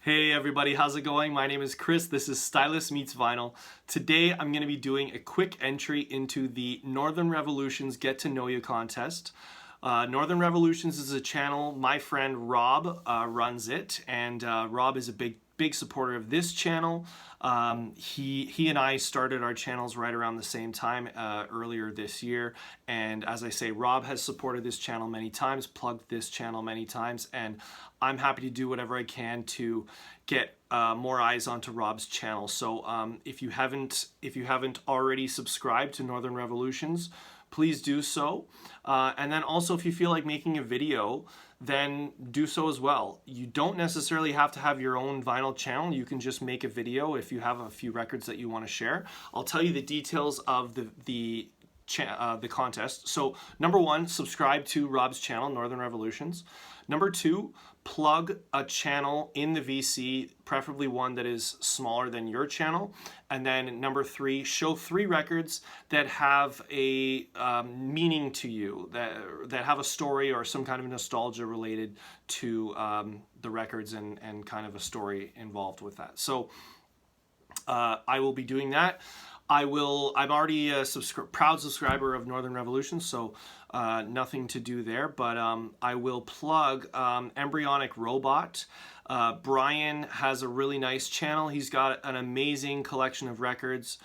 Hey everybody, how's it going? My name is Chris. This is Stylist Meets Vinyl. Today I'm going to be doing a quick entry into the Northern Revolutions Get to Know You contest. Northern Revolutions is a channel. My friend Rob runs it, and Rob is a big supporter of this channel. He and I started our channels right around the same time earlier this year, and as I say, Rob has supported this channel many times, plugged this channel many times, and I'm happy to do whatever I can to get more eyes onto Rob's channel. So if you haven't already subscribed to Northern Revolutions, please do so. And then also, if you feel like making a video, then do so as well. You don't necessarily have to have your own vinyl channel. You can just make a video if you have a few records that you want to share. I'll tell you the details of the contest. So number one, subscribe to Rob's channel, Northern Revolutions. Number two, plug a channel in the VC, preferably one that is smaller than your channel. And then number three, show 3 records that have a meaning to you, that have a story or some kind of nostalgia related to the records and kind of a story involved with that. So I will be doing that. I'm already a proud subscriber of Northern Revolution, so nothing to do there, but I will plug embryonicrobot. Brian has a really nice channel. He's got an amazing collection of records,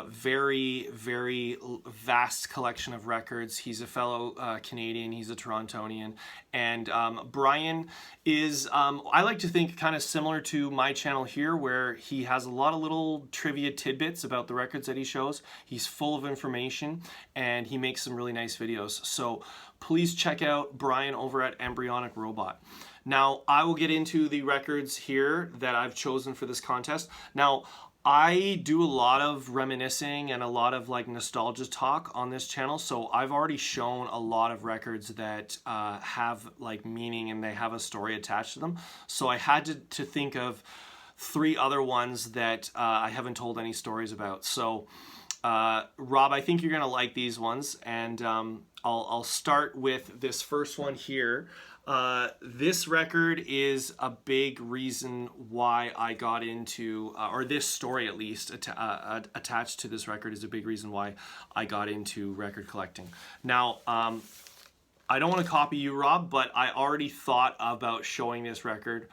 very vast collection of records. He's a fellow Canadian, he's a Torontonian, and Brian is, I like to think, kind of similar to my channel here, where he has a lot of little trivia tidbits about the records that he shows. He's full of information and he makes some really nice videos. So please check out Brian over at embryonicrobot. Now, I will get into the records here that I've chosen for this contest. Now, I do a lot of reminiscing and a lot of like nostalgia talk on this channel, so I've already shown a lot of records that have like meaning and they have a story attached to them. So I had to think of 3 other ones that I haven't told any stories about. So Rob, I think you're gonna like these ones, and I'll start with this first one here. This record is a big reason why I got into, or this story at least, attached to this record is a big reason why I got into record collecting. Now, I don't want to copy you, Rob, but I already thought about showing this record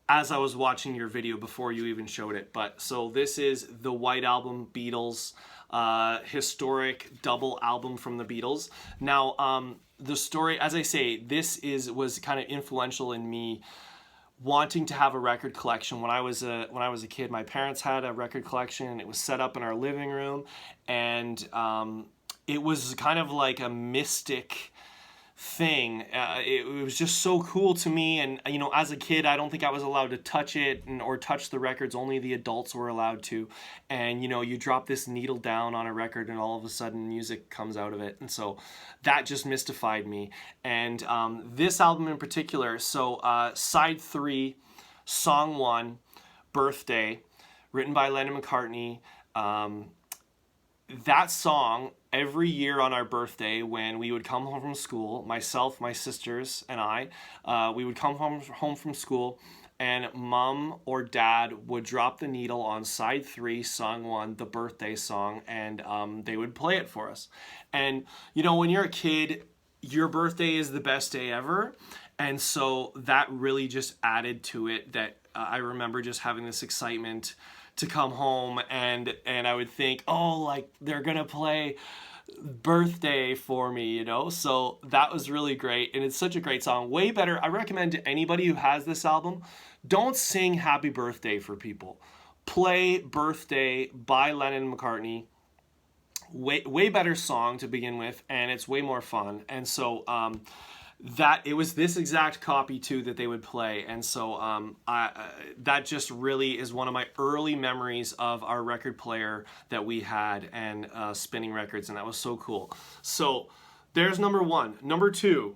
as I was watching your video before you even showed it. But so this is the White Album, Beatles, historic double album from the Beatles. Now, the story, as I say, this was kind of influential in me wanting to have a record collection. When I was a kid, my parents had a record collection. It was set up in our living room, and it was kind of like a mystic thing. It was just so cool to me, and you know, as a kid, I don't think I was allowed to touch it or touch the records. Only the adults were allowed to. And you know, you drop this needle down on a record and all of a sudden music comes out of it, and so that just mystified me. And this album in particular, so side 3, song 1, Birthday, written by Lennon McCartney. That song, every year on our birthday, when we would come home from school, myself, my sisters, and I, we would come home from school, and mom or dad would drop the needle on side 3, song 1, the birthday song, and they would play it for us. And you know, when you're a kid, your birthday is the best day ever, and so that really just added to it. That I remember just having this excitement to come home, and I would think, oh, like they're gonna play Birthday for me, you know. So that was really great, and it's such a great song. Way better, I recommend to anybody who has this album, don't sing Happy Birthday for people. Play Birthday by Lennon and McCartney. Way better song to begin with, and it's way more fun. And so that it was this exact copy too that they would play, and so that just really is one of my early memories of our record player that we had, and spinning records, and that was so cool. So there's number 1. Number 2,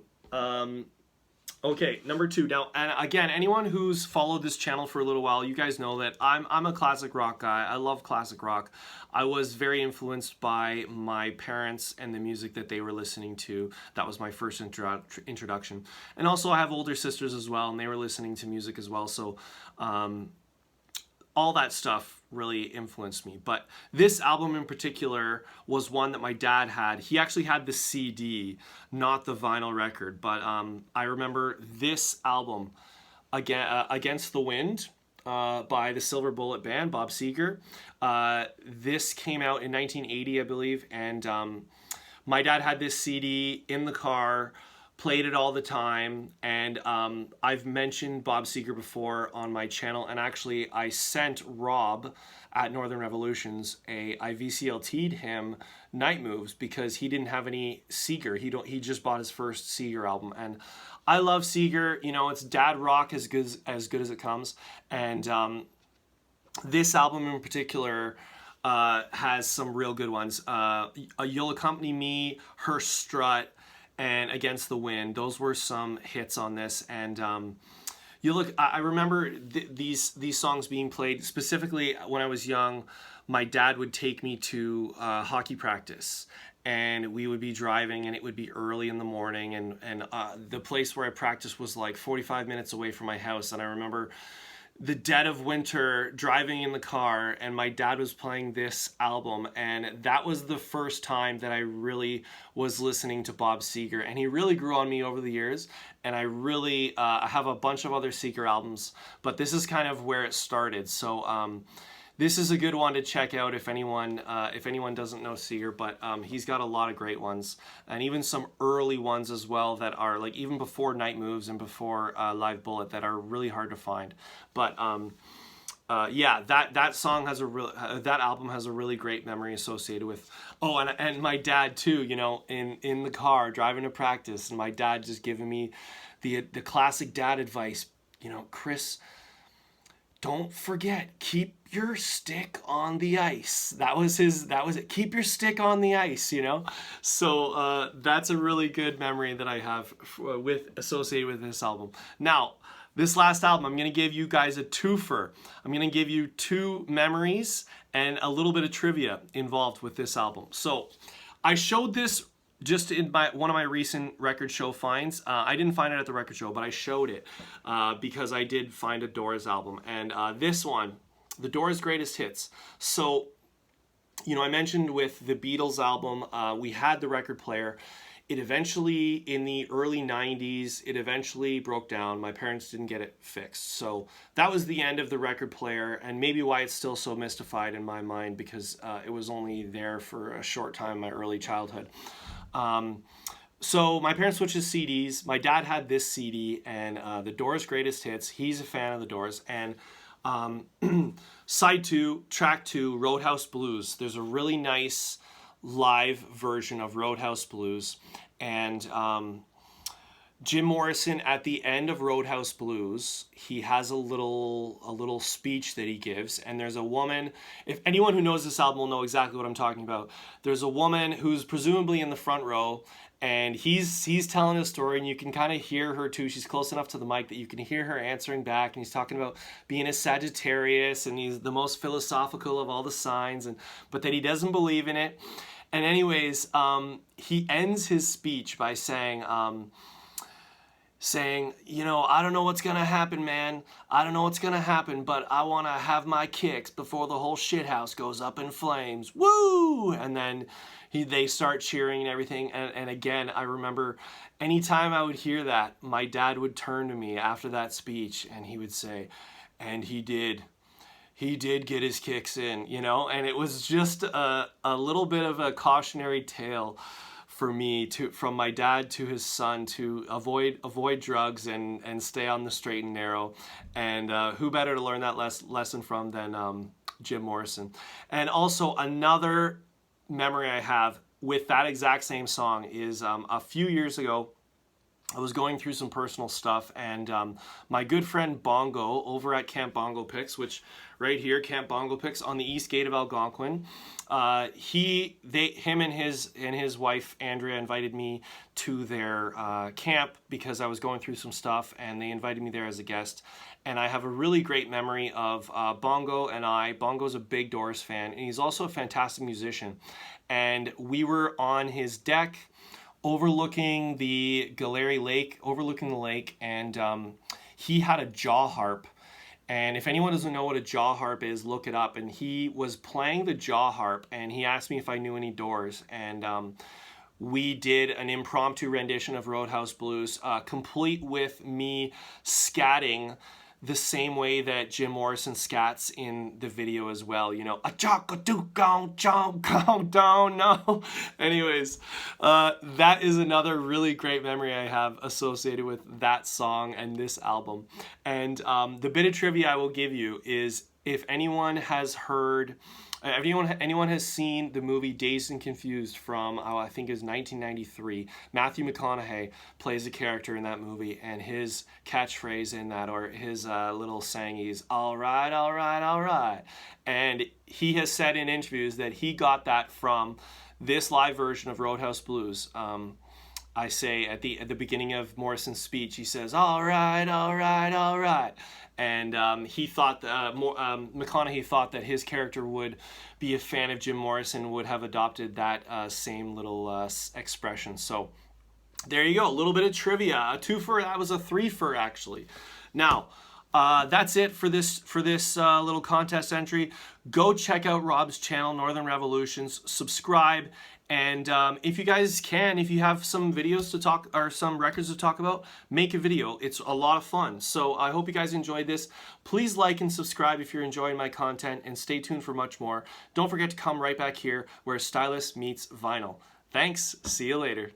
Okay, number two. Now, and again, anyone who's followed this channel for a little while, you guys know that I'm a classic rock guy. I love classic rock. I was very influenced by my parents and the music that they were listening to. That was my first introduction. And also, I have older sisters as well, and they were listening to music as well. So, all that stuff really influenced me. But this album in particular was one that my dad had. He actually had the CD, not the vinyl record. But I remember this album, Against the Wind, by the Silver Bullet Band, Bob Seger. This came out in 1980, I believe. And my dad had this CD in the car, played it all the time, and I've mentioned Bob Seger before on my channel, and actually I sent Rob at Northern Revolutions I VCLT'd him Night Moves because he didn't have any Seger. He just bought his first Seger album, and I love Seger. You know, it's dad rock as good as it comes, and this album in particular has some real good ones. You'll Accompany Me, Her Strut, and Against the Wind. Those were some hits on this. And I remember these songs being played specifically when I was young. My dad would take me to hockey practice, and we would be driving, and it would be early in the morning, and the place where I practiced was like 45 minutes away from my house. And I remember the dead of winter driving in the car, and my dad was playing this album, and that was the first time that I really was listening to Bob Seger, and he really grew on me over the years. And I really have a bunch of other Seger albums, but this is kind of where it started. So this is a good one to check out if anyone doesn't know Seger, but he's got a lot of great ones, and even some early ones as well that are like even before Night Moves and before Live Bullet that are really hard to find. But yeah, that song has that album has a really great memory associated with. Oh, and my dad too. You know, in the car driving to practice, and my dad just giving me the classic dad advice. You know, Chris, don't forget, keep your stick on the ice. That was it. Keep your stick on the ice, you know? So that's a really good memory that I have associated with this album. Now, this last album, I'm going to give you guys a twofer. I'm going to give you two memories and a little bit of trivia involved with this album. So I showed this just in one of my recent record show finds. I didn't find it at the record show, but I showed it because I did find a Doors album. And this one, the Doors Greatest Hits. So, you know, I mentioned with the Beatles album, we had the record player. It eventually, in the early 90s, it eventually broke down. My parents didn't get it fixed. So that was the end of the record player, and maybe why it's still so mystified in my mind, because it was only there for a short time in my early childhood. So my parents switched to CDs. My dad had this CD, and the Doors Greatest Hits. He's a fan of the Doors. And side 2, track 2, Roadhouse Blues. There's a really nice live version of Roadhouse Blues, and Jim Morrison at the end of Roadhouse Blues, he has a little speech that he gives, and there's a woman. If anyone who knows this album will know exactly what I'm talking about. There's a woman who's presumably in the front row, and he's telling a story, and you can kind of hear her too. She's close enough to the mic that you can hear her answering back, and he's talking about being a Sagittarius, and he's the most philosophical of all the signs, but that he doesn't believe in it. And anyways, he ends his speech by saying, you know, I don't know what's gonna happen, man. I don't know what's gonna happen, but I want to have my kicks before the whole shithouse goes up in flames. Woo! And then they start cheering and everything. And again, I remember anytime I would hear that, my dad would turn to me after that speech, and he would say, and he did get his kicks in, you know? And it was just a little bit of a cautionary tale for me, from my dad to his son, to avoid drugs and stay on the straight and narrow. And who better to learn that lesson from than Jim Morrison. And also another memory I have with that exact same song is a few years ago, I was going through some personal stuff, and my good friend Bongo over at Camp Bongo Picks, which right here, Camp Bongo Picks on the east gate of Algonquin, him and his wife Andrea invited me to their camp because I was going through some stuff, and they invited me there as a guest. And I have a really great memory of Bongo and I. Bongo's a big Doors fan, and he's also a fantastic musician. And we were on his deck, overlooking the Gallery Lake, overlooking the lake, and he had a jaw harp. And if anyone doesn't know what a jaw harp is, look it up. And he was playing the jaw harp, and he asked me if I knew any Doors. And we did an impromptu rendition of Roadhouse Blues, complete with me scatting the same way that Jim Morrison scats in the video as well. You know, a chock-a-dook-gong, chong-gong, no. Anyways, that is another really great memory I have associated with that song and this album. And the bit of trivia I will give you is, if anyone has heard, anyone has seen the movie Dazed and Confused from, I think it was 1993, Matthew McConaughey plays a character in that movie, and his catchphrase in that, or his little saying, is, all right, all right, all right. And he has said in interviews that he got that from this live version of Roadhouse Blues. I say at the beginning of Morrison's speech, he says, all right, all right, all right. And he thought, McConaughey thought that his character would be a fan of Jim Morrison, would have adopted that same little expression. So there you go, a little bit of trivia. A twofer, that was a threefer actually. Now, that's it for this little contest entry. Go check out Rob's channel, Northern Revolutions. Subscribe, and if you guys can, if you have some videos to talk, or some records to talk about, make a video. It's a lot of fun. So I hope you guys enjoyed this. Please like and subscribe if you're enjoying my content, and stay tuned for much more. Don't forget to come right back here where Stylus meets vinyl. Thanks. See you later.